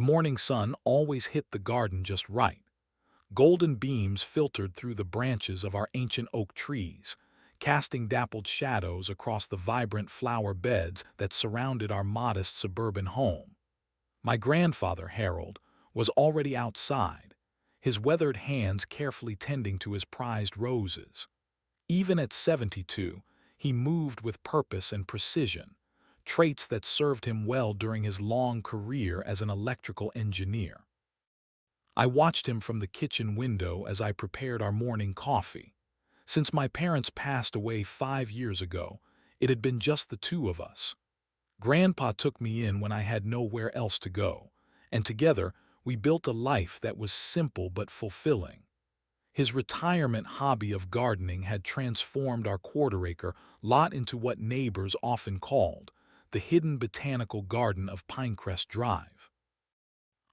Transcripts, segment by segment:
The morning sun always hit the garden just right. Golden beams filtered through the branches of our ancient oak trees, casting dappled shadows across the vibrant flower beds that surrounded our modest suburban home. My grandfather, Harold, was already outside, his weathered hands carefully tending to his prized roses. Even at 72, he moved with purpose and precision, traits that served him well during his long career as an electrical engineer. I watched him from the kitchen window as I prepared our morning coffee. Since my parents passed away 5 years ago, it had been just the two of us. Grandpa took me in when I had nowhere else to go, and together we built a life that was simple but fulfilling. His retirement hobby of gardening had transformed our quarter-acre lot into what neighbors often called the hidden botanical garden of Pinecrest Drive.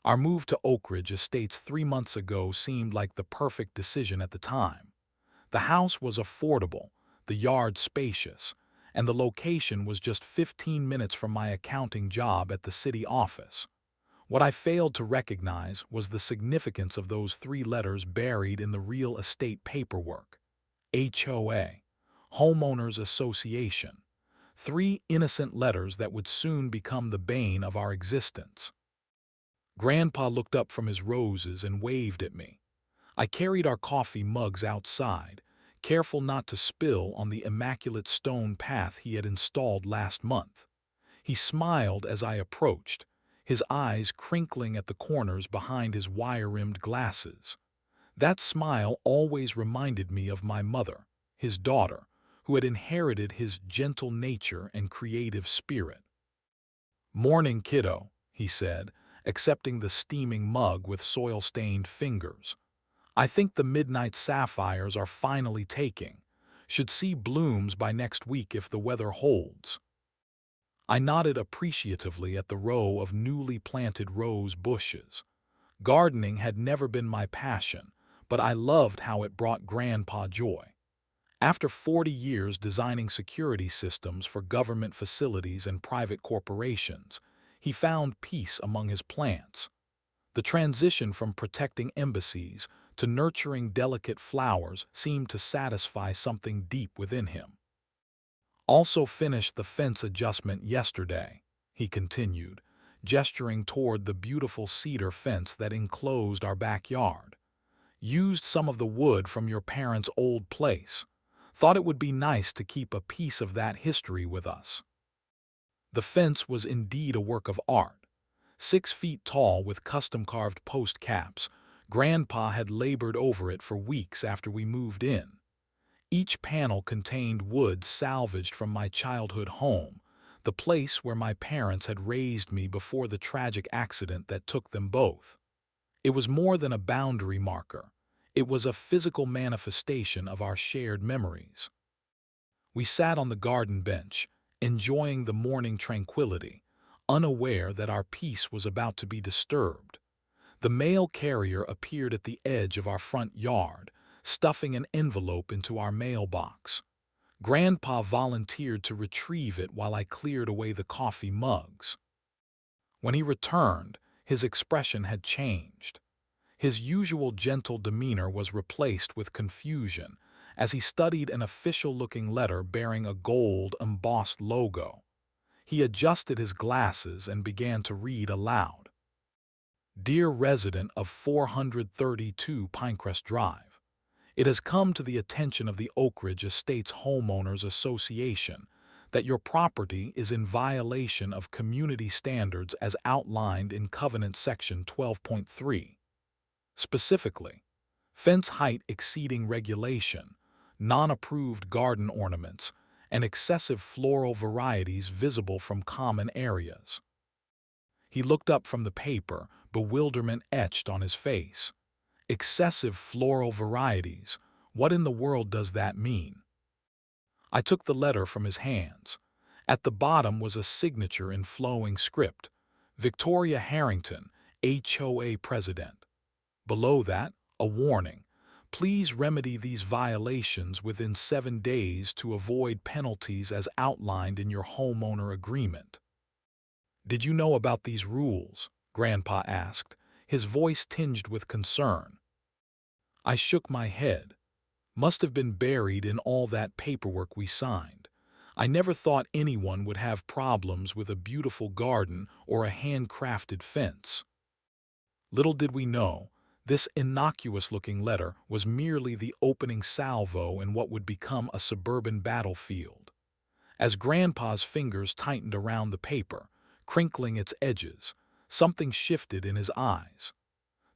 Our move to Oak Ridge Estates 3 months ago seemed like the perfect decision at the time. The house was affordable, the yard spacious, and the location was just 15 minutes from my accounting job at the city office. What I failed to recognize was the significance of those three letters buried in the real estate paperwork. HOA, Homeowners Association. Three innocent letters that would soon become the bane of our existence. Grandpa looked up from his roses and waved at me. I carried our coffee mugs outside, careful not to spill on the immaculate stone path he had installed last month. He smiled as I approached, his eyes crinkling at the corners behind his wire-rimmed glasses. That smile always reminded me of my mother, his daughter, who had inherited his gentle nature and creative spirit. "Morning, kiddo," he said, accepting the steaming mug with soil-stained fingers. "I think the midnight sapphires are finally taking. Should see blooms by next week if the weather holds." I nodded appreciatively at the row of newly planted rose bushes. Gardening had never been my passion, but I loved how it brought Grandpa joy. After 40 years designing security systems for government facilities and private corporations, he found peace among his plants. The transition from protecting embassies to nurturing delicate flowers seemed to satisfy something deep within him. "Also finished the fence adjustment yesterday," he continued, gesturing toward the beautiful cedar fence that enclosed our backyard. "Used some of the wood from your parents' old place. Thought it would be nice to keep a piece of that history with us." The fence was indeed a work of art. 6 feet tall with custom-carved post caps, Grandpa had labored over it for weeks after we moved in. Each panel contained wood salvaged from my childhood home, the place where my parents had raised me before the tragic accident that took them both. It was more than a boundary marker. It was a physical manifestation of our shared memories. We sat on the garden bench, enjoying the morning tranquility, unaware that our peace was about to be disturbed. The mail carrier appeared at the edge of our front yard, stuffing an envelope into our mailbox. Grandpa volunteered to retrieve it while I cleared away the coffee mugs. When he returned, his expression had changed. His usual gentle demeanor was replaced with confusion as he studied an official-looking letter bearing a gold embossed logo. He adjusted his glasses and began to read aloud. "Dear resident of 432 Pinecrest Drive, it has come to the attention of the Oak Ridge Estates Homeowners Association that your property is in violation of community standards as outlined in Covenant Section 12.3. Specifically, fence height exceeding regulation, non-approved garden ornaments, and excessive floral varieties visible from common areas." He looked up from the paper, bewilderment etched on his face. "Excessive floral varieties? What in the world does that mean?" I took the letter from his hands. At the bottom was a signature in flowing script: Victoria Harrington, HOA President. Below that, a warning: "Please remedy these violations within 7 days to avoid penalties as outlined in your homeowner agreement." "Did you know about these rules?" Grandpa asked, his voice tinged with concern. I shook my head. Must have been buried in all that paperwork we signed. I never thought anyone would have problems with a beautiful garden or a handcrafted fence. Little did we know, this innocuous-looking letter was merely the opening salvo in what would become a suburban battlefield. As Grandpa's fingers tightened around the paper, crinkling its edges, something shifted in his eyes.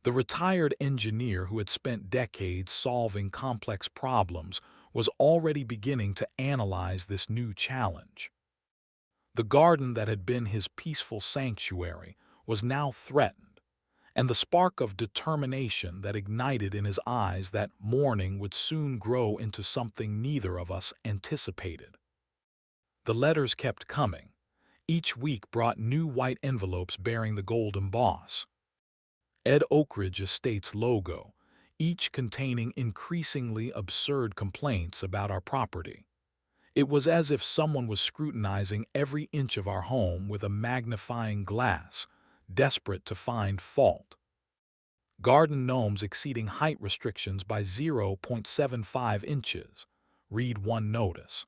The retired engineer who had spent decades solving complex problems was already beginning to analyze this new challenge. The garden that had been his peaceful sanctuary was now threatened, and the spark of determination that ignited in his eyes that morning would soon grow into something neither of us anticipated. The letters kept coming. Each week brought new white envelopes bearing the gold emboss. Ed Oakridge Estates logo, each containing increasingly absurd complaints about our property. It was as if someone was scrutinizing every inch of our home with a magnifying glass, desperate to find fault. Garden gnomes exceeding height restrictions by 0.75 inches. Read one notice.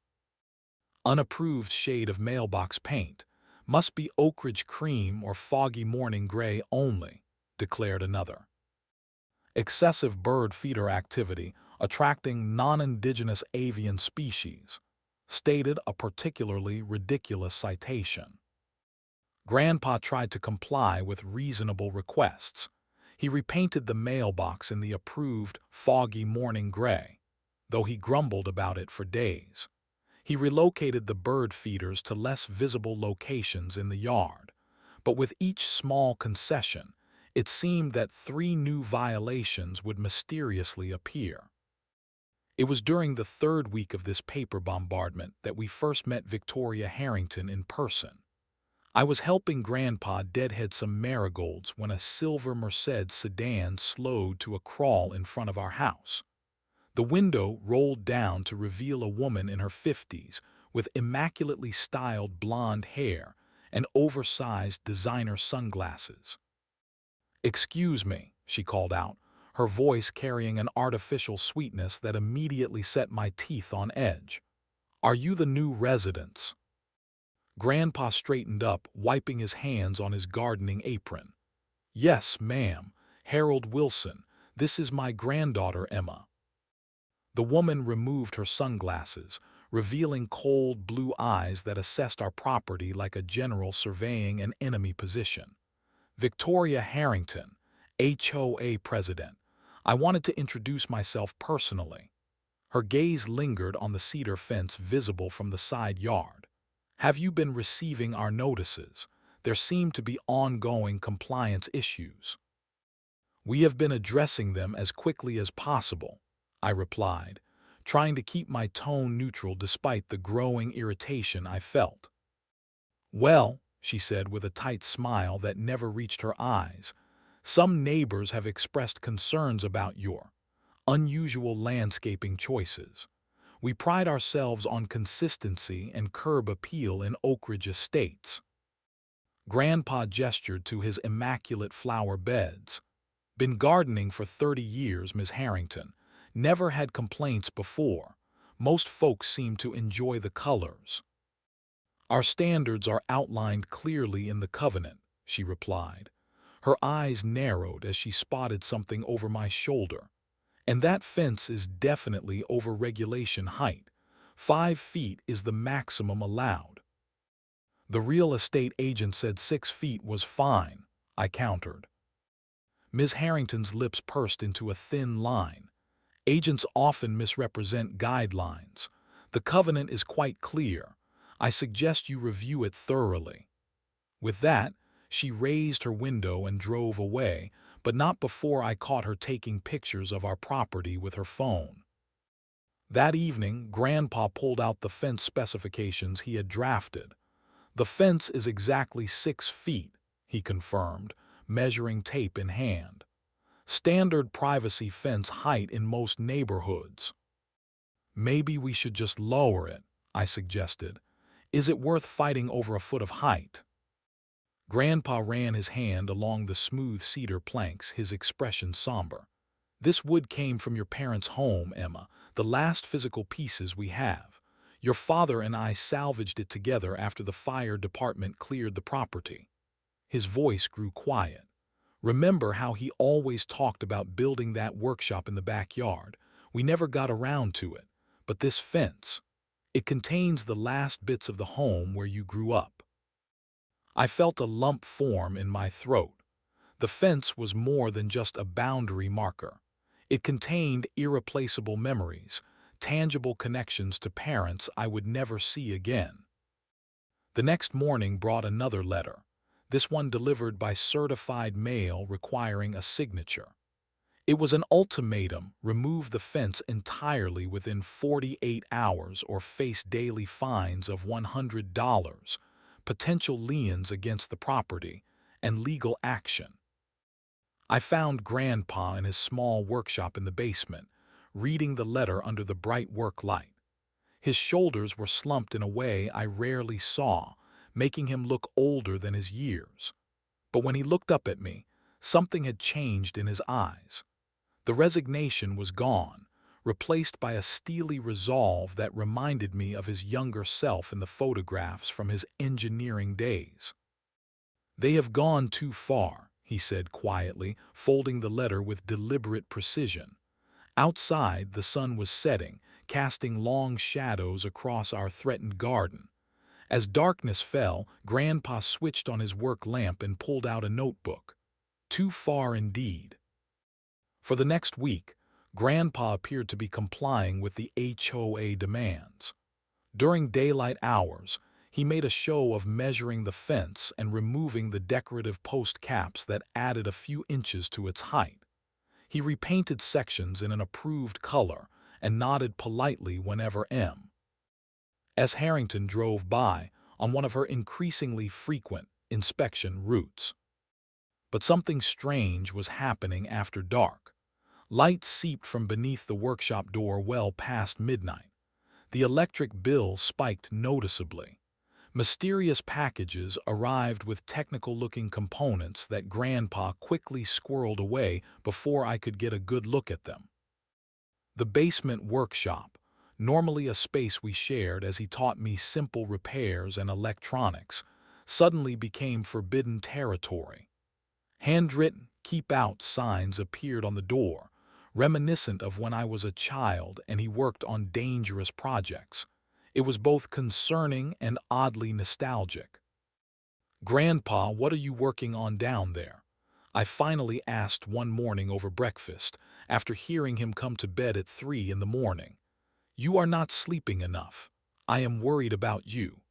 Unapproved shade of mailbox paint. Must be Oakridge cream or foggy morning gray only, declared another. Excessive bird feeder activity attracting non-indigenous avian species, stated a particularly ridiculous citation. Grandpa tried to comply with reasonable requests. He repainted the mailbox in the approved foggy morning gray, though he grumbled about it for days. He relocated the bird feeders to less visible locations in the yard, but with each small concession, it seemed that 3 new violations would mysteriously appear. It was during the 3rd week of this paper bombardment that we first met Victoria Harrington in person. I was helping Grandpa deadhead some marigolds when a silver Mercedes sedan slowed to a crawl in front of our house. The window rolled down to reveal a woman in her 50s with immaculately styled blonde hair and oversized designer sunglasses. "Excuse me," she called out, her voice carrying an artificial sweetness that immediately set my teeth on edge. "Are you the new residents?" Grandpa straightened up, wiping his hands on his gardening apron. "Yes, ma'am. Harold Wilson. This is my granddaughter, Emma." The woman removed her sunglasses, revealing cold blue eyes that assessed our property like a general surveying an enemy position. "Victoria Harrington, HOA president. I wanted to introduce myself personally." Her gaze lingered on the cedar fence visible from the side yard. "Have you been receiving our notices? There seem to be ongoing compliance issues." "We have been addressing them as quickly as possible," I replied, trying to keep my tone neutral despite the growing irritation I felt. "Well," she said with a tight smile that never reached her eyes, "some neighbors have expressed concerns about your unusual landscaping choices. We pride ourselves on consistency and curb appeal in Oakridge Estates." Grandpa gestured to his immaculate flower beds. "Been gardening for 30 years, Miss Harrington. Never had complaints before. Most folks seem to enjoy the colors." "Our standards are outlined clearly in the covenant," she replied. Her eyes narrowed as she spotted something over my shoulder. "And that fence is definitely over regulation height. 5 feet is the maximum allowed." "The real estate agent said 6 feet was fine," I countered. Ms. Harrington's lips pursed into a thin line. "Agents often misrepresent guidelines. The covenant is quite clear. I suggest you review it thoroughly." With that, she raised her window and drove away, but not before I caught her taking pictures of our property with her phone. That evening, Grandpa pulled out the fence specifications he had drafted. "The fence is exactly 6 feet," he confirmed, measuring tape in hand. "Standard privacy fence height in most neighborhoods." "Maybe we should just lower it," I suggested. "Is it worth fighting over a foot of height?" Grandpa ran his hand along the smooth cedar planks, his expression somber. "This wood came from your parents' home, Emma, the last physical pieces we have. Your father and I salvaged it together after the fire department cleared the property." His voice grew quiet. "Remember how he always talked about building that workshop in the backyard? We never got around to it. But this fence, it contains the last bits of the home where you grew up." I felt a lump form in my throat. The fence was more than just a boundary marker. It contained irreplaceable memories, tangible connections to parents I would never see again. The next morning brought another letter, this one delivered by certified mail requiring a signature. It was an ultimatum: remove the fence entirely within 48 hours or face daily fines of $100, potential liens against the property, and legal action. I found Grandpa in his small workshop in the basement, reading the letter under the bright work light. His shoulders were slumped in a way I rarely saw, making him look older than his years. But when he looked up at me, something had changed in his eyes. The resignation was gone, replaced by a steely resolve that reminded me of his younger self in the photographs from his engineering days. "They have gone too far," he said quietly, folding the letter with deliberate precision. Outside, the sun was setting, casting long shadows across our threatened garden. As darkness fell, Grandpa switched on his work lamp and pulled out a notebook. Too far indeed. For the next week, Grandpa appeared to be complying with the HOA demands. During daylight hours, he made a show of measuring the fence and removing the decorative post caps that added a few inches to its height. He repainted sections in an approved color and nodded politely whenever M.S. Harrington drove by on one of her increasingly frequent inspection routes. But something strange was happening after dark. Light seeped from beneath the workshop door well past midnight. The electric bill spiked noticeably. Mysterious packages arrived with technical-looking components that Grandpa quickly squirreled away before I could get a good look at them. The basement workshop, normally a space we shared as he taught me simple repairs and electronics, suddenly became forbidden territory. Handwritten "Keep Out" signs appeared on the door, reminiscent of when I was a child and he worked on dangerous projects. It was both concerning and oddly nostalgic. "Grandpa, what are you working on down there?" I finally asked one morning over breakfast, after hearing him come to bed at 3 in the morning. "You are not sleeping enough. I am worried about you."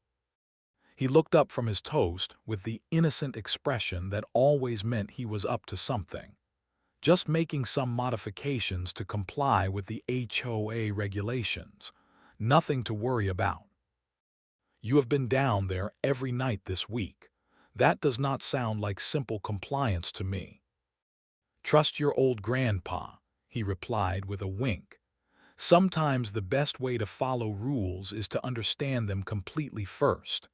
He looked up from his toast with the innocent expression that always meant he was up to something. "Just making some modifications to comply with the HOA regulations. Nothing to worry about." "You have been down there every night this week. That does not sound like simple compliance to me." "Trust your old grandpa," he replied with a wink. "Sometimes the best way to follow rules is to understand them completely first."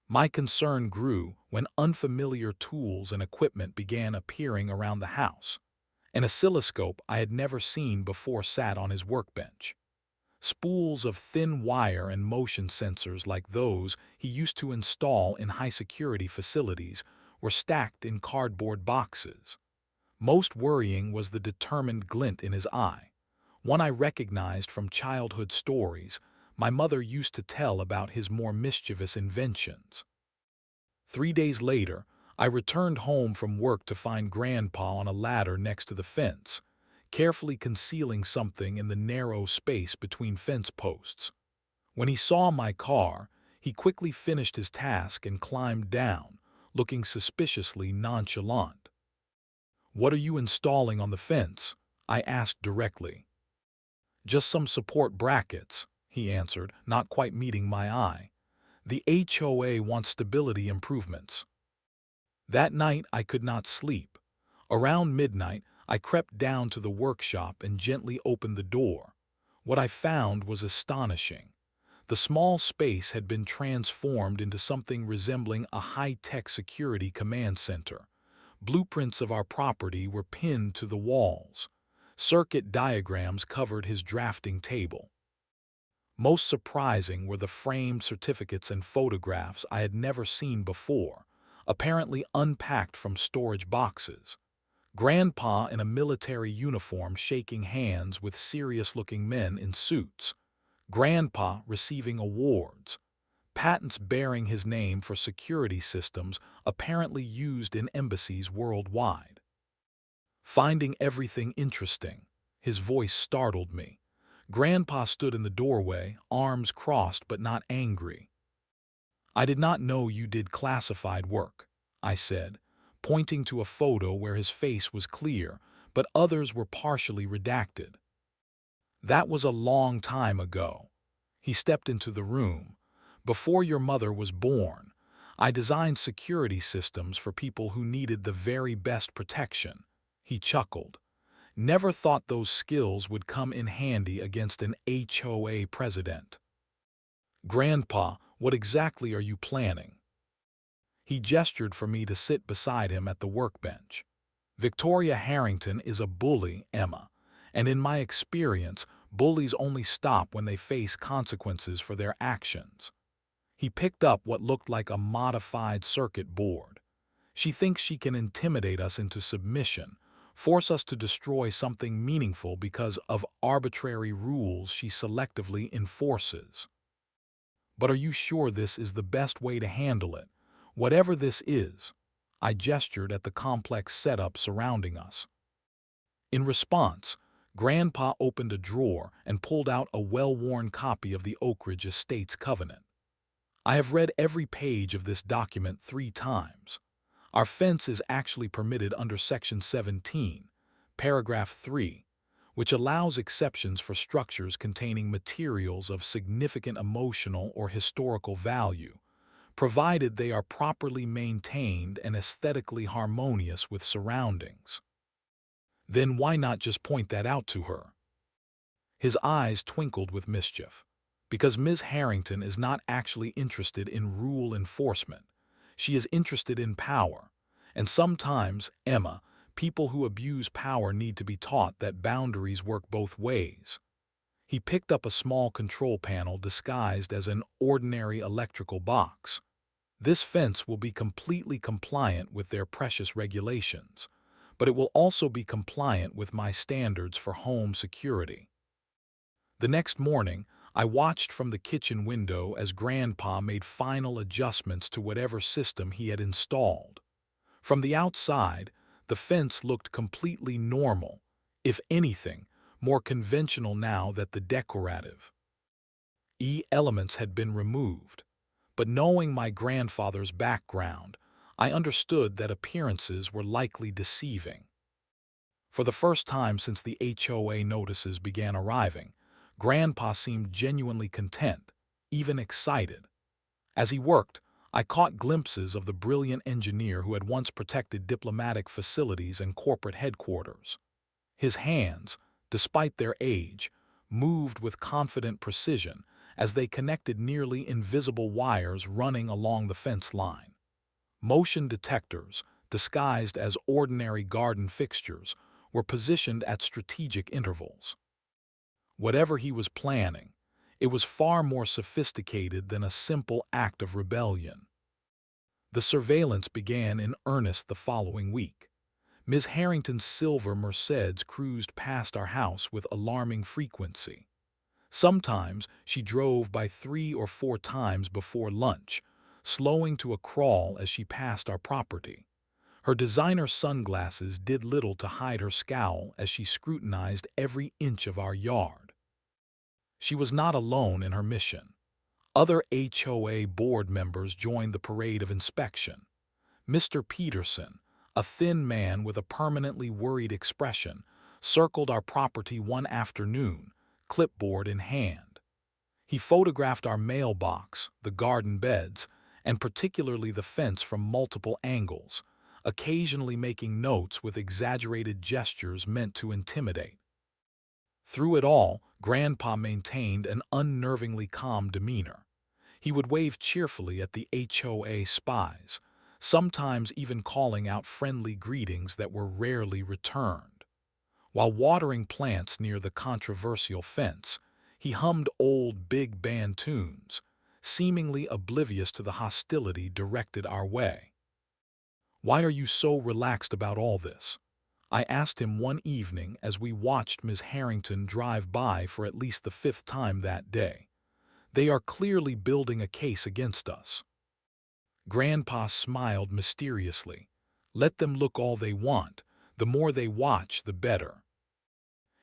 My concern grew when unfamiliar tools and equipment began appearing around the house. An oscilloscope I had never seen before sat on his workbench. Spools of thin wire and motion sensors like those he used to install in high-security facilities were stacked in cardboard boxes. Most worrying was the determined glint in his eye, one I recognized from childhood stories my mother used to tell about his more mischievous inventions. 3 days later, I returned home from work to find Grandpa on a ladder next to the fence, carefully concealing something in the narrow space between fence posts. When he saw my car, he quickly finished his task and climbed down, looking suspiciously nonchalant. "What are you installing on the fence?" I asked directly. "Just some support brackets," he answered, not quite meeting my eye. "The HOA wants stability improvements." That night I could not sleep. Around midnight, I crept down to the workshop and gently opened the door. What I found was astonishing. The small space had been transformed into something resembling a high-tech security command center. Blueprints of our property were pinned to the walls. Circuit diagrams covered his drafting table. Most surprising were the framed certificates and photographs I had never seen before, apparently unpacked from storage boxes. Grandpa in a military uniform shaking hands with serious-looking men in suits. Grandpa receiving awards. Patents bearing his name for security systems apparently used in embassies worldwide. Finding everything interesting, his voice startled me. Grandpa stood in the doorway, arms crossed but not angry. "I did not know you did classified work," I said, pointing to a photo where his face was clear, but others were partially redacted. "That was a long time ago." He stepped into the room. "Before your mother was born, I designed security systems for people who needed the very best protection." He chuckled. "Never thought those skills would come in handy against an HOA president." "Grandpa, what exactly are you planning?" He gestured for me to sit beside him at the workbench. "Victoria Harrington is a bully, Emma, and in my experience, bullies only stop when they face consequences for their actions." He picked up what looked like a modified circuit board. "She thinks she can intimidate us into submission, force us to destroy something meaningful because of arbitrary rules she selectively enforces." "But are you sure this is the best way to handle it? Whatever this is." I gestured at the complex setup surrounding us. In response, Grandpa opened a drawer and pulled out a well-worn copy of the Oak Ridge Estates Covenant. "I have read every page of this document 3 times. Our fence is actually permitted under Section 17, Paragraph 3, which allows exceptions for structures containing materials of significant emotional or historical value, provided they are properly maintained and aesthetically harmonious with surroundings." "Then why not just point that out to her?" His eyes twinkled with mischief. "Because Ms. Harrington is not actually interested in rule enforcement. She is interested in power. And sometimes, Emma, people who abuse power need to be taught that boundaries work both ways." He picked up a small control panel disguised as an ordinary electrical box. "This fence will be completely compliant with their precious regulations, but it will also be compliant with my standards for home security." The next morning, I watched from the kitchen window as Grandpa made final adjustments to whatever system he had installed. From the outside, the fence looked completely normal, if anything, more conventional now that the decorative elements had been removed. But knowing my grandfather's background, I understood that appearances were likely deceiving. For the first time since the HOA notices began arriving, Grandpa seemed genuinely content, even excited. As he worked, I caught glimpses of the brilliant engineer who had once protected diplomatic facilities and corporate headquarters. His hands, despite their age, moved with confident precision as they connected nearly invisible wires running along the fence line. Motion detectors, disguised as ordinary garden fixtures, were positioned at strategic intervals. Whatever he was planning, it was far more sophisticated than a simple act of rebellion. The surveillance began in earnest the following week. Ms. Harrington's silver Mercedes cruised past our house with alarming frequency. Sometimes she drove by 3 or 4 times before lunch, slowing to a crawl as she passed our property. Her designer sunglasses did little to hide her scowl as she scrutinized every inch of our yard. She was not alone in her mission. Other HOA board members joined the parade of inspection. Mr. Peterson, a thin man with a permanently worried expression, circled our property one afternoon, clipboard in hand. He photographed our mailbox, the garden beds, and particularly the fence from multiple angles, occasionally making notes with exaggerated gestures meant to intimidate. Through it all, Grandpa maintained an unnervingly calm demeanor. He would wave cheerfully at the HOA spies, sometimes even calling out friendly greetings that were rarely returned. While watering plants near the controversial fence, he hummed old big band tunes, seemingly oblivious to the hostility directed our way. "Why are you so relaxed about all this?" I asked him one evening as we watched Miss Harrington drive by for at least the fifth time that day. "They are clearly building a case against us." Grandpa smiled mysteriously. "Let them look all they want. The more they watch, the better."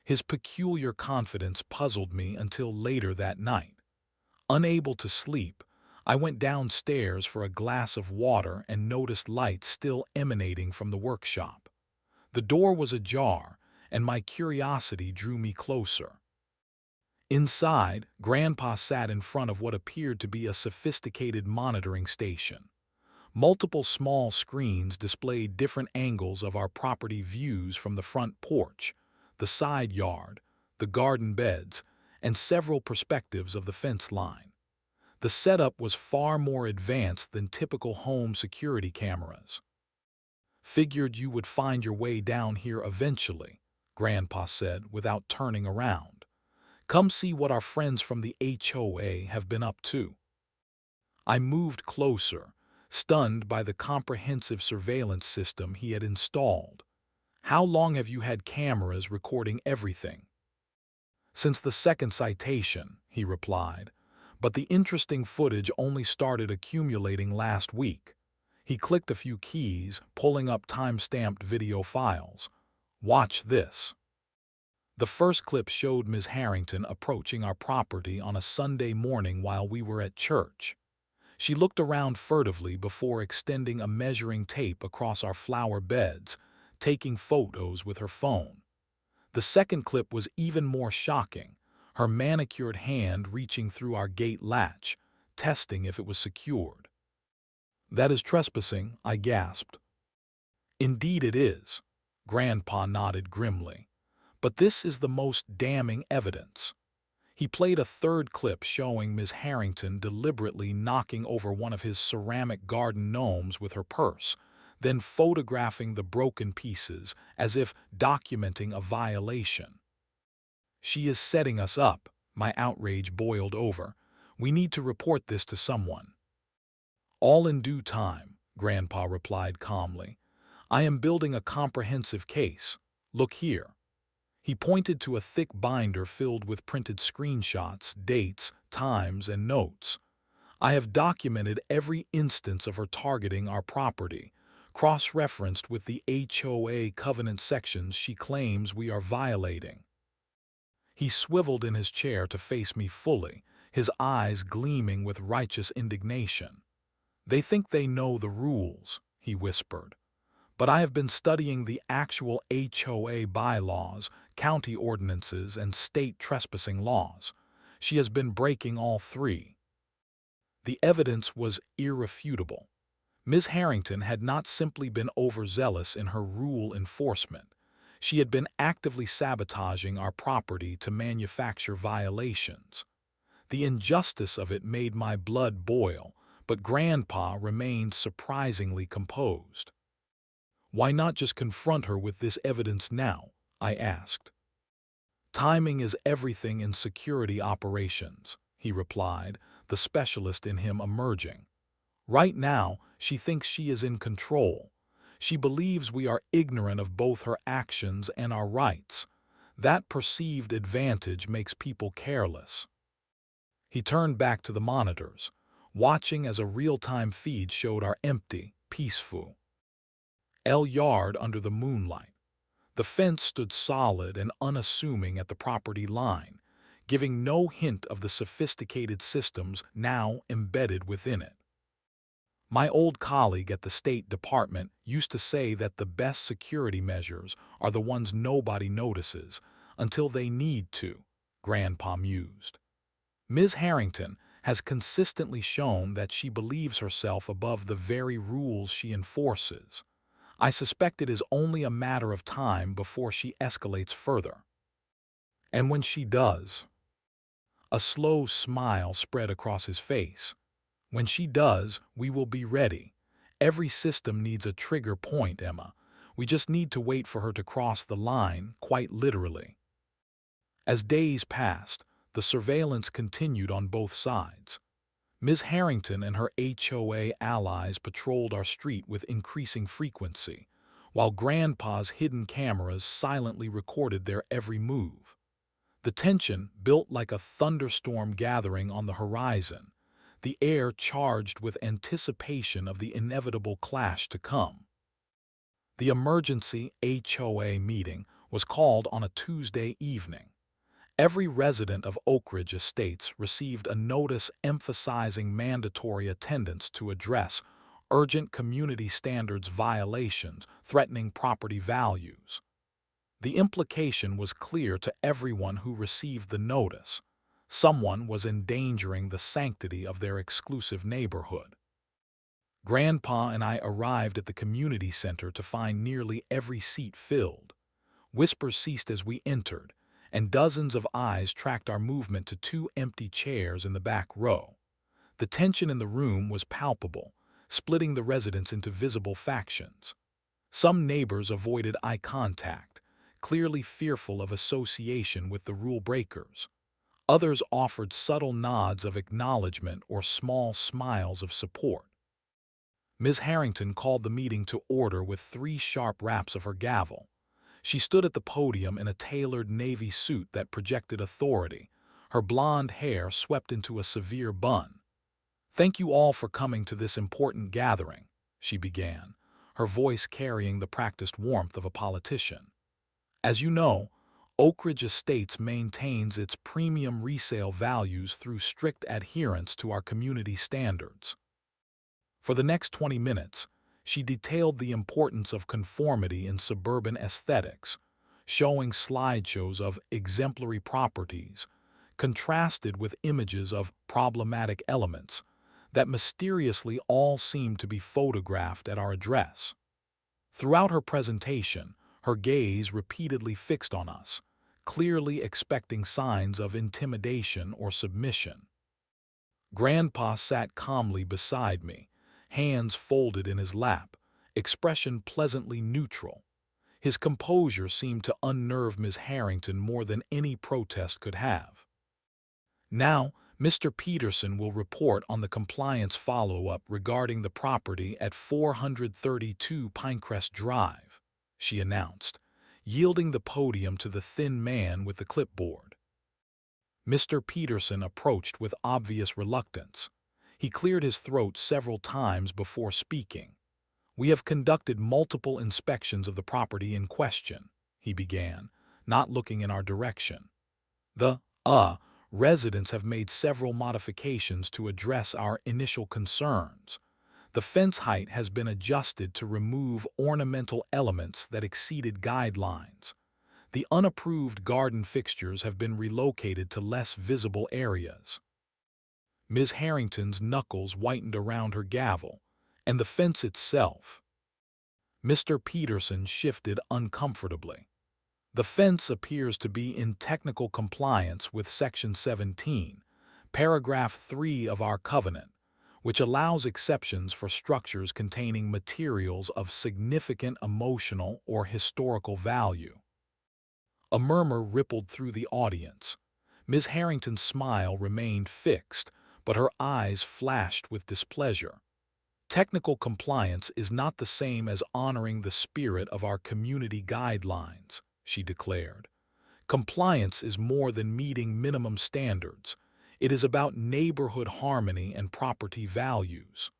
His peculiar confidence puzzled me until later that night. Unable to sleep, I went downstairs for a glass of water and noticed light still emanating from the workshop. The door was ajar, and my curiosity drew me closer. Inside, Grandpa sat in front of what appeared to be a sophisticated monitoring station. Multiple small screens displayed different angles of our property views from the front porch, the side yard, the garden beds, and several perspectives of the fence line. The setup was far more advanced than typical home security cameras. "Figured you would find your way down here eventually," Grandpa said without turning around. "Come see what our friends from the HOA have been up to." I moved closer, stunned by the comprehensive surveillance system he had installed. "How long have you had cameras recording everything?" "Since the second citation," he replied, "but the interesting footage only started accumulating last week." He clicked a few keys, pulling up time-stamped video files. "Watch this." The first clip showed Ms. Harrington approaching our property on a Sunday morning while we were at church. She looked around furtively before extending a measuring tape across our flower beds, taking photos with her phone. The second clip was even more shocking, her manicured hand reaching through our gate latch, testing if it was secured. "That is trespassing," I gasped. "Indeed it is," Grandpa nodded grimly. "But this is the most damning evidence." He played a third clip showing Ms. Harrington deliberately knocking over one of his ceramic garden gnomes with her purse, then photographing the broken pieces as if documenting a violation. "She is setting us up," my outrage boiled over. "We need to report this to someone." "All in due time," Grandpa replied calmly. "I am building a comprehensive case. Look here." He pointed to a thick binder filled with printed screenshots, dates, times, and notes. "I have documented every instance of her targeting our property, cross-referenced with the HOA covenant sections she claims we are violating." He swiveled in his chair to face me fully, his eyes gleaming with righteous indignation. "They think they know the rules," he whispered. "But I have been studying the actual HOA bylaws, county ordinances, and state trespassing laws. She has been breaking all three." The evidence was irrefutable. Ms. Harrington had not simply been overzealous in her rule enforcement. She had been actively sabotaging our property to manufacture violations. The injustice of it made my blood boil, but Grandpa remained surprisingly composed. "Why not just confront her with this evidence now?" I asked. "Timing is everything in security operations," he replied, the specialist in him emerging. "Right now, she thinks she is in control. She believes we are ignorant of both her actions and our rights. That perceived advantage makes people careless." He turned back to the monitors, watching as a real-time feed showed our empty, peaceful yard under the moonlight. The fence stood solid and unassuming at the property line, giving no hint of the sophisticated systems now embedded within it. My old colleague at the State Department used to say that the best security measures are the ones nobody notices until they need to, Grandpa mused. Ms. Harrington has consistently shown that she believes herself above the very rules she enforces. I suspect it is only a matter of time before she escalates further. And when she does, a slow smile spread across his face. When she does, we will be ready. Every system needs a trigger point, Emma. We just need to wait for her to cross the line, quite literally. As days passed, the surveillance continued on both sides. Ms. Harrington and her HOA allies patrolled our street with increasing frequency, while Grandpa's hidden cameras silently recorded their every move. The tension built like a thunderstorm gathering on the horizon, the air charged with anticipation of the inevitable clash to come. The emergency HOA meeting was called on a Tuesday evening. Every resident of Oak Ridge Estates received a notice emphasizing mandatory attendance to address urgent community standards violations threatening property values. The implication was clear to everyone who received the notice. Someone was endangering the sanctity of their exclusive neighborhood. Grandpa and I arrived at the community center to find nearly every seat filled. Whispers ceased as we entered, and dozens of eyes tracked our movement to two empty chairs in the back row. The tension in the room was palpable, splitting the residents into visible factions. Some neighbors avoided eye contact, clearly fearful of association with the rule breakers. Others offered subtle nods of acknowledgement or small smiles of support. Ms. Harrington called the meeting to order with 3 sharp raps of her gavel. She stood at the podium in a tailored navy suit that projected authority, her blonde hair swept into a severe bun. "Thank you all for coming to this important gathering," she began, her voice carrying the practiced warmth of a politician. "As you know, Oak Ridge Estates maintains its premium resale values through strict adherence to our community standards." For the next 20 minutes, she detailed the importance of conformity in suburban aesthetics, showing slideshows of exemplary properties, contrasted with images of problematic elements that mysteriously all seemed to be photographed at our address. Throughout her presentation, her gaze repeatedly fixed on us, clearly expecting signs of intimidation or submission. Grandpa sat calmly beside me, hands folded in his lap, expression pleasantly neutral. His composure seemed to unnerve Miss Harrington more than any protest could have. "Now, Mr. Peterson will report on the compliance follow-up regarding the property at 432 Pinecrest Drive," she announced, yielding the podium to the thin man with the clipboard. Mr. Peterson approached with obvious reluctance. He cleared his throat several times before speaking. "We have conducted multiple inspections of the property in question," he began, not looking in our direction. "The residents have made several modifications to address our initial concerns. The fence height has been adjusted to remove ornamental elements that exceeded guidelines. The unapproved garden fixtures have been relocated to less visible areas." Ms. Harrington's knuckles whitened around her gavel, and the fence itself. Mr. Peterson shifted uncomfortably. "The fence appears to be in technical compliance with Section 17, Paragraph 3 of our covenant, which allows exceptions for structures containing materials of significant emotional or historical value." A murmur rippled through the audience. Ms. Harrington's smile remained fixed, but her eyes flashed with displeasure. "Technical compliance is not the same as honoring the spirit of our community guidelines," she declared. "Compliance is more than meeting minimum standards. It is about neighborhood harmony and property values."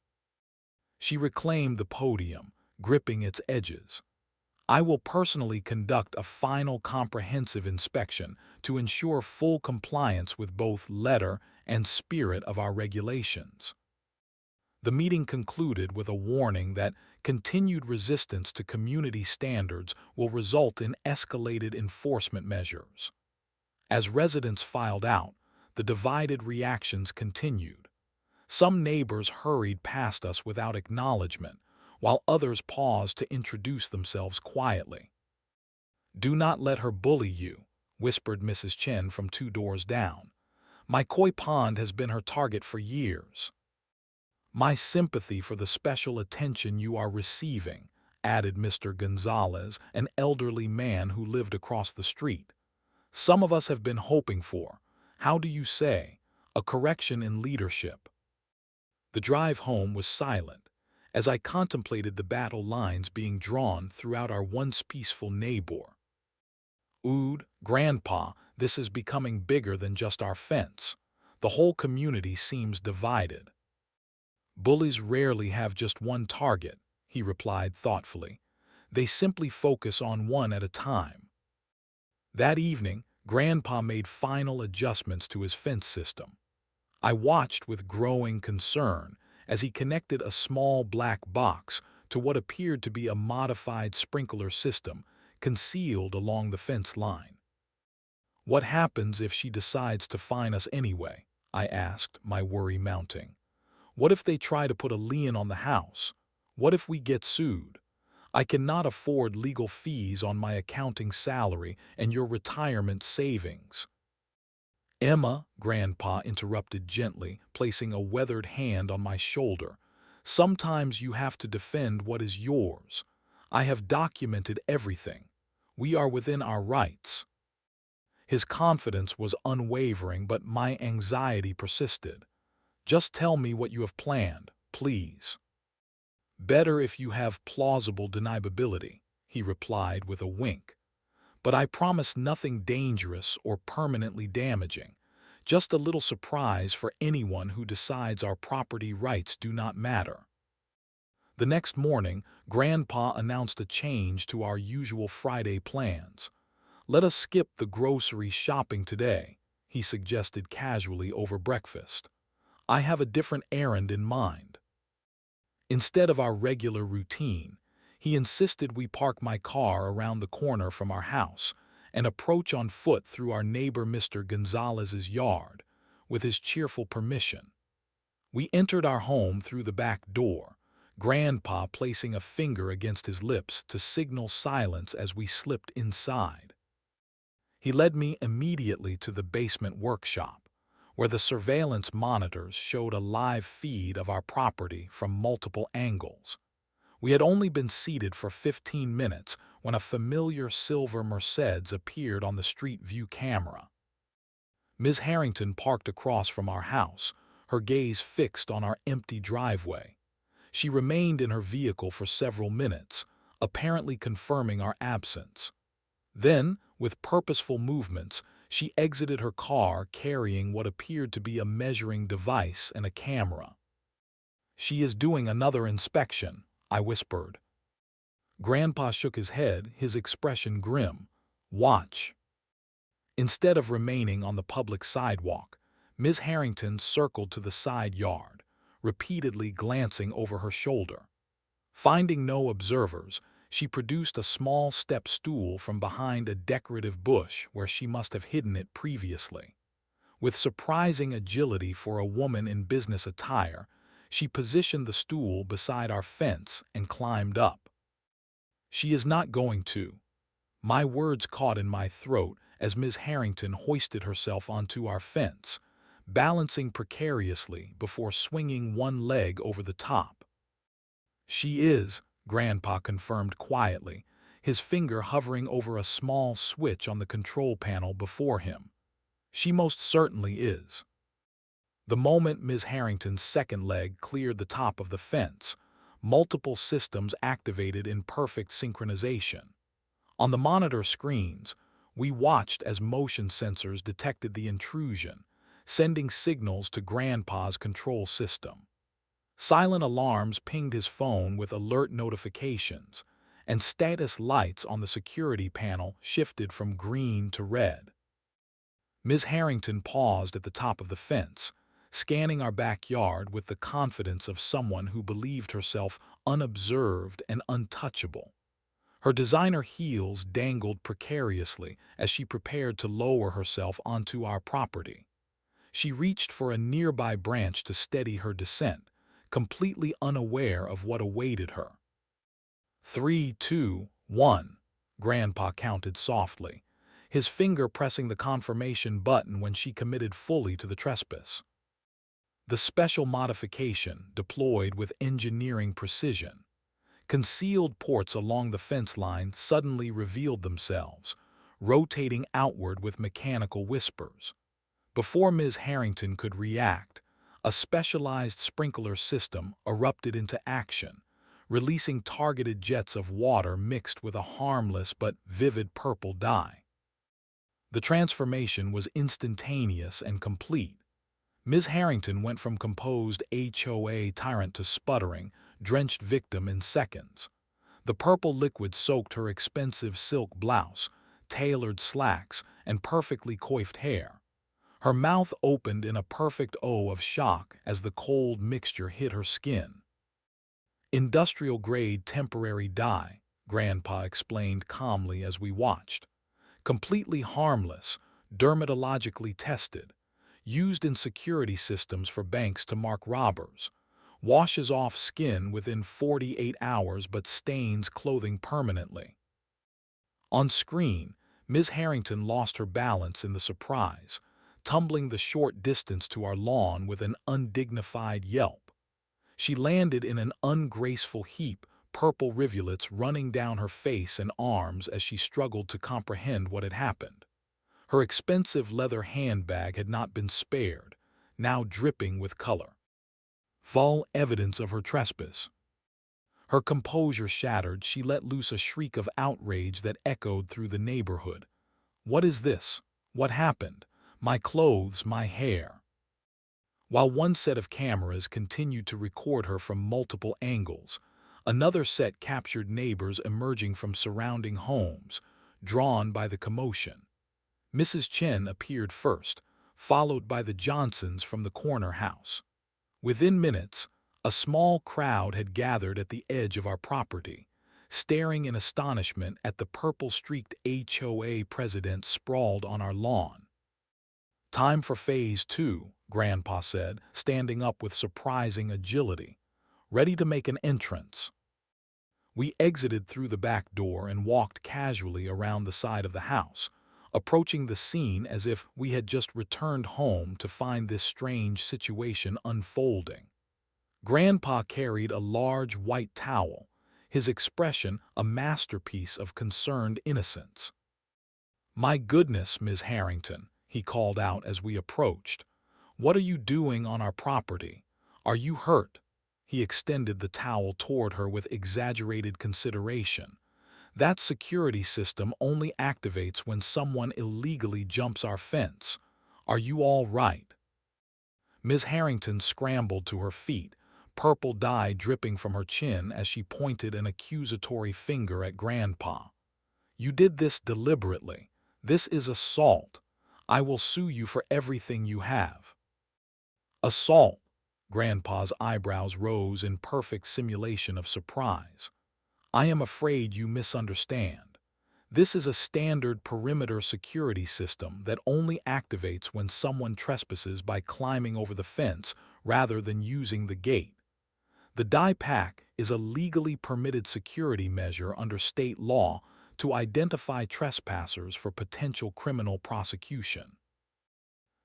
She reclaimed the podium, gripping its edges. "I will personally conduct a final comprehensive inspection to ensure full compliance with both letter and spirit of our regulations." The meeting concluded with a warning that continued resistance to community standards will result in escalated enforcement measures. As residents filed out, the divided reactions continued. Some neighbors hurried past us without acknowledgement, while others paused to introduce themselves quietly. "Do not let her bully you," whispered Mrs. Chen from 2 doors down. My koi pond has been her target for years. My sympathy for the special attention you are receiving, added Mr. Gonzalez, an elderly man who lived across the street. Some of us have been hoping for, how do you say, a correction in leadership. The drive home was silent, as I contemplated the battle lines being drawn throughout our once peaceful neighbor. Ood, Grandpa, this is becoming bigger than just our fence. The whole community seems divided. Bullies rarely have just one target, he replied thoughtfully. They simply focus on one at a time. That evening, Grandpa made final adjustments to his fence system. I watched with growing concern as he connected a small black box to what appeared to be a modified sprinkler system concealed along the fence line. What happens if she decides to fine us anyway? I asked, my worry mounting. What if they try to put a lien on the house? What if we get sued? I cannot afford legal fees on my accounting salary and your retirement savings. Emma, Grandpa interrupted gently, placing a weathered hand on my shoulder. Sometimes you have to defend what is yours. I have documented everything. We are within our rights. His confidence was unwavering, but my anxiety persisted. Just tell me what you have planned, please. Better if you have plausible deniability, he replied with a wink. But I promise nothing dangerous or permanently damaging, just a little surprise for anyone who decides our property rights do not matter. The next morning, Grandpa announced a change to our usual Friday plans. Let us skip the grocery shopping today, he suggested casually over breakfast. I have a different errand in mind. Instead of our regular routine, he insisted we park my car around the corner from our house and approach on foot through our neighbor Mr. Gonzalez's yard, with his cheerful permission. We entered our home through the back door, Grandpa placing a finger against his lips to signal silence as we slipped inside. He led me immediately to the basement workshop, where the surveillance monitors showed a live feed of our property from multiple angles. We had only been seated for 15 minutes when a familiar silver Mercedes appeared on the street view camera. Ms. Harrington parked across from our house, her gaze fixed on our empty driveway. She remained in her vehicle for several minutes, apparently confirming our absence. Then, with purposeful movements, she exited her car carrying what appeared to be a measuring device and a camera. She is doing another inspection, I whispered. Grandpa shook his head, his expression grim. Watch. Instead of remaining on the public sidewalk, Ms. Harrington circled to the side yard, repeatedly glancing over her shoulder. Finding no observers, she produced a small step stool from behind a decorative bush where she must have hidden it previously. With surprising agility for a woman in business attire, she positioned the stool beside our fence and climbed up. She is not going to. My words caught in my throat as Ms. Harrington hoisted herself onto our fence, balancing precariously before swinging one leg over the top. She is, Grandpa confirmed quietly, his finger hovering over a small switch on the control panel before him. She most certainly is. The moment Ms. Harrington's second leg cleared the top of the fence, multiple systems activated in perfect synchronization. On the monitor screens, we watched as motion sensors detected the intrusion, sending signals to Grandpa's control system. Silent alarms pinged his phone with alert notifications, and status lights on the security panel shifted from green to red. Ms. Harrington paused at the top of the fence, scanning our backyard with the confidence of someone who believed herself unobserved and untouchable. Her designer heels dangled precariously as she prepared to lower herself onto our property. She reached for a nearby branch to steady her descent, completely unaware of what awaited her. 3, 2, 1, Grandpa counted softly, his finger pressing the confirmation button when she committed fully to the trespass. The special modification, deployed with engineering precision, concealed ports along the fence line suddenly revealed themselves, rotating outward with mechanical whispers. Before Ms. Harrington could react, a specialized sprinkler system erupted into action, releasing targeted jets of water mixed with a harmless but vivid purple dye. The transformation was instantaneous and complete. Ms. Harrington went from composed HOA tyrant to sputtering, drenched victim in seconds. The purple liquid soaked her expensive silk blouse, tailored slacks, and perfectly coiffed hair. Her mouth opened in a perfect O of shock as the cold mixture hit her skin. Industrial-grade temporary dye, Grandpa explained calmly as we watched. Completely harmless, dermatologically tested, used in security systems for banks to mark robbers. Washes off skin within 48 hours but stains clothing permanently. On screen, Ms. Harrington lost her balance in the surprise, tumbling the short distance to our lawn with an undignified yelp. She landed in an ungraceful heap, purple rivulets running down her face and arms as she struggled to comprehend what had happened. Her expensive leather handbag had not been spared, now dripping with color. Full evidence of her trespass. Her composure shattered, she let loose a shriek of outrage that echoed through the neighborhood. "What is this? What happened? My clothes, my hair." While one set of cameras continued to record her from multiple angles, another set captured neighbors emerging from surrounding homes, drawn by the commotion. Mrs. Chen appeared first, followed by the Johnsons from the corner house. Within minutes, a small crowd had gathered at the edge of our property, staring in astonishment at the purple-streaked HOA president sprawled on our lawn. "Time for Phase 2, Grandpa said, standing up with surprising agility, ready to make an entrance. We exited through the back door and walked casually around the side of the house, approaching the scene as if we had just returned home to find this strange situation unfolding. Grandpa carried a large white towel, his expression a masterpiece of concerned innocence. "My goodness, Ms. Harrington," he called out as we approached. "What are you doing on our property? Are you hurt?" He extended the towel toward her with exaggerated consideration. "That security system only activates when someone illegally jumps our fence. Are you all right?" Ms. Harrington scrambled to her feet, purple dye dripping from her chin as she pointed an accusatory finger at Grandpa. "You did this deliberately. This is assault. I will sue you for everything you have." "Assault?" Grandpa's eyebrows rose in perfect simulation of surprise. "I am afraid you misunderstand. This is a standard perimeter security system that only activates when someone trespasses by climbing over the fence rather than using the gate. The die pack is a legally permitted security measure under state law to identify trespassers for potential criminal prosecution."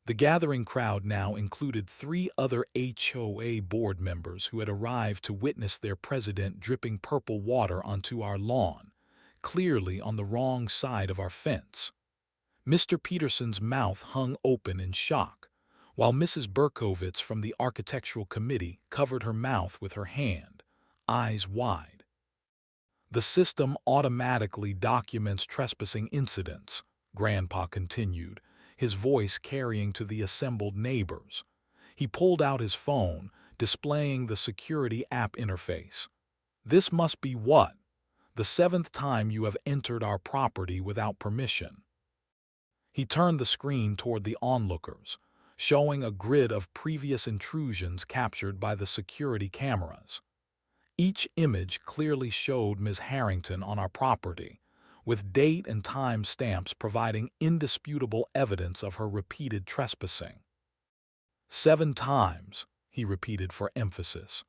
The gathering crowd now included 3 other HOA board members who had arrived to witness their president dripping purple water onto our lawn, clearly on the wrong side of our fence. Mr. Peterson's mouth hung open in shock, while Mrs. Berkowitz from the Architectural Committee covered her mouth with her hand, eyes wide. "The system automatically documents trespassing incidents," Grandpa continued, his voice carrying to the assembled neighbors. He pulled out his phone, displaying the security app interface. "This must be what? The 7th time you have entered our property without permission." He turned the screen toward the onlookers, showing a grid of previous intrusions captured by the security cameras. Each image clearly showed Ms. Harrington on our property, with date and time stamps providing indisputable evidence of her repeated trespassing. 7 times, he repeated for emphasis.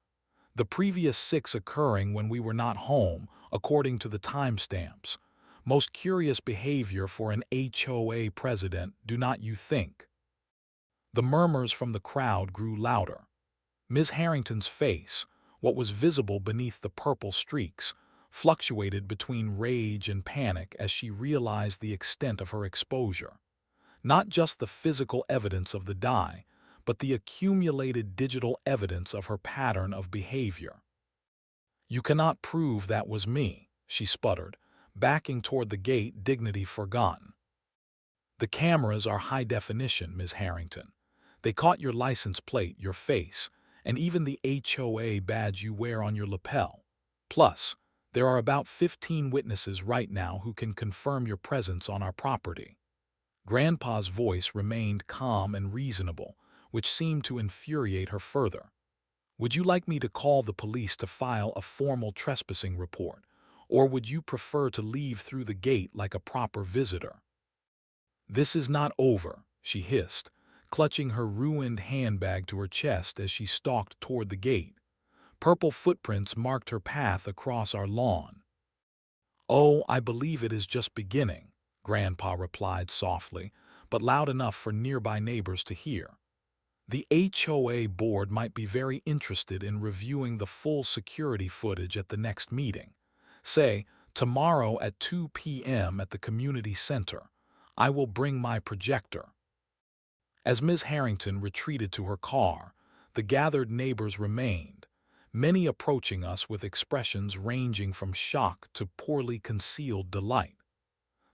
The previous 6 occurring when we were not home, according to the timestamps, Most curious behavior for an HOA president, do not you think? The murmurs from the crowd grew louder. Ms. Harrington's face, what was visible beneath the purple streaks, fluctuated between rage and panic as she realized the extent of her exposure. Not just the physical evidence of the dye, but the accumulated digital evidence of her pattern of behavior. "You cannot prove that was me," she sputtered, backing toward the gate, dignity forgotten. "The cameras are high definition, Ms. Harrington. They caught your license plate, your face, and even the HOA badge you wear on your lapel. Plus, there are about 15 witnesses right now who can confirm your presence on our property." Grandpa's voice remained calm and reasonable, which seemed to infuriate her further. "Would you like me to call the police to file a formal trespassing report, or would you prefer to leave through the gate like a proper visitor?" "This is not over," she hissed, clutching her ruined handbag to her chest as she stalked toward the gate. Purple footprints marked her path across our lawn. "Oh, I believe it is just beginning," Grandpa replied softly, but loud enough for nearby neighbors to hear. "The HOA board might be very interested in reviewing the full security footage at the next meeting. Say, tomorrow at 2 p.m. at the community center. I will bring my projector." As Ms. Harrington retreated to her car, the gathered neighbors remained, many approaching us with expressions ranging from shock to poorly concealed delight.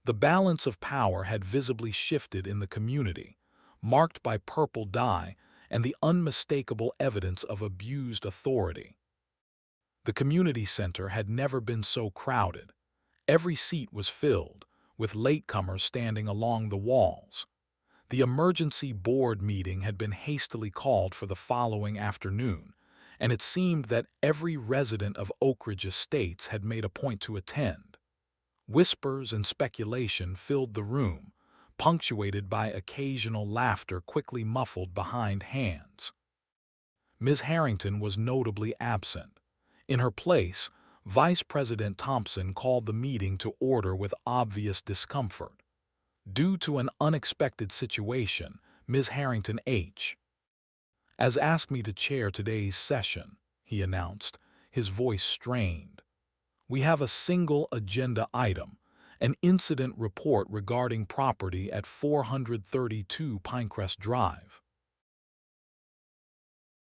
The balance of power had visibly shifted in the community, marked by purple dye and the unmistakable evidence of abused authority. The community center had never been so crowded. Every seat was filled, with latecomers standing along the walls. The emergency board meeting had been hastily called for the following afternoon, and it seemed that every resident of Oak Ridge Estates had made a point to attend. Whispers and speculation filled the room, punctuated by occasional laughter quickly muffled behind hands. Ms. Harrington was notably absent. In her place, Vice President Thompson called the meeting to order with obvious discomfort. "Due to an unexpected situation, Ms. Harrington H. has asked me to chair today's session," he announced, his voice strained. "We have a single agenda item, an incident report regarding property at 432 Pinecrest Drive."